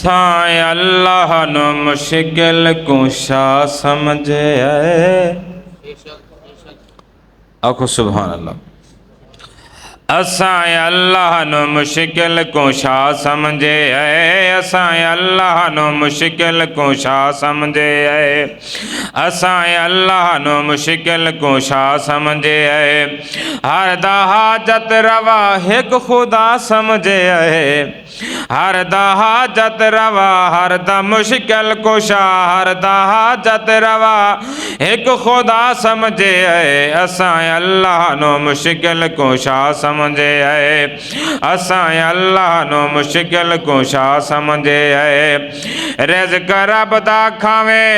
असां अल्लाह नो मुश्किल कुशा समझे आखो सुभान अल्लाह। असां अल्लाह नो मुश्किल कुशा समझे असां अल्लाह नो मुश्किल कुशा समझे असां अल्लाह नो मुश्किल कुशा समझे हर दा हाजत रवा एक खुदा समझे हर दा हाजत रवा हर दा मुश्किल कुशा हर दा हाजत रवा एक खुदा समझे असां अल्लाह नो मुश्किल कुशा समझे असां अल्लाह नो मुश्किल कुशा समझे रिज़्क़ रब दा खावे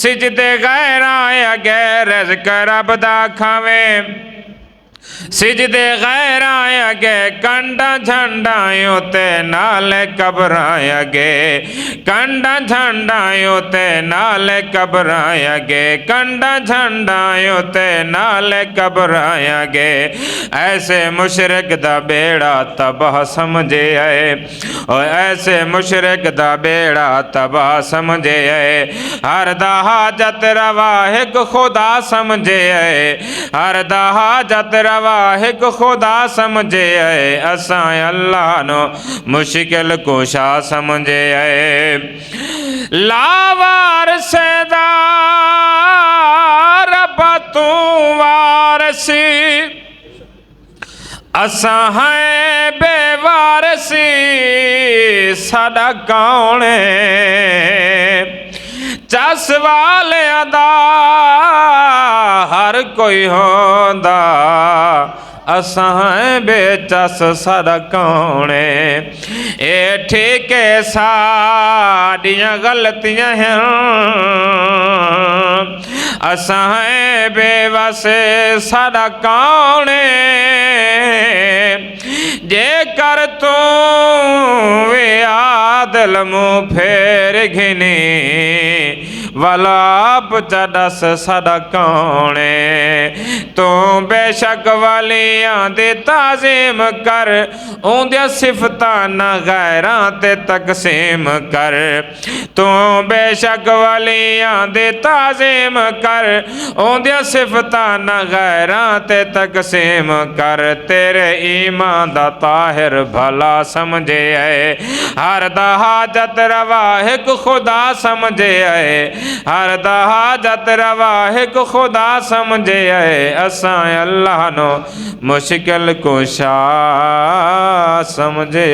सिजदे गैरां अगे रिज़्क़ रब दा खावे सिजदे गैरां अगे कंडा झंडायों ते नाले कब्रां अगे कंडा झंडायों ते नाले कब्रां अगे कंडा झंडायों ते नाले कब्रां अगे ऐसे मुशरिक दा बेड़ा तबाह समझे और ऐसे मुशरिक दा बेड़ा तबाह समझे हर दा हाजत रवा एक खुदा समझे हर दा हाजत रवा एक खुदा समझे असां अल्लाह नो मुश्किल कुशा समझे लावार सेदा रब तू वारसी असां हैं बेवारसी साडा कौन चस वाले अदा हर कोई होंदा असां बेचस साडा कौन ए ठीक है साडियां गलतियां हैं असां बेवस साडा कौन जे कर तू वे आदल मुँह फेर घिनी वलाप चडस साडा कौन तू बेशक वालियां दे ताज़ीम कर उंदियां सिफतां न गैरां ते तकसीम कर तू बेशक वालियां दे ताज़ीम कर उंदियां सिफतां न गैरां ते तकसीम कर तेरे ईमान दा ताहिर भला समझे हर दा हाजत रवा एक खुदा समझे हर दा हाजत रवा एक खुदा समझे असां अल्लाह नो मुश्किल कुशा समझे।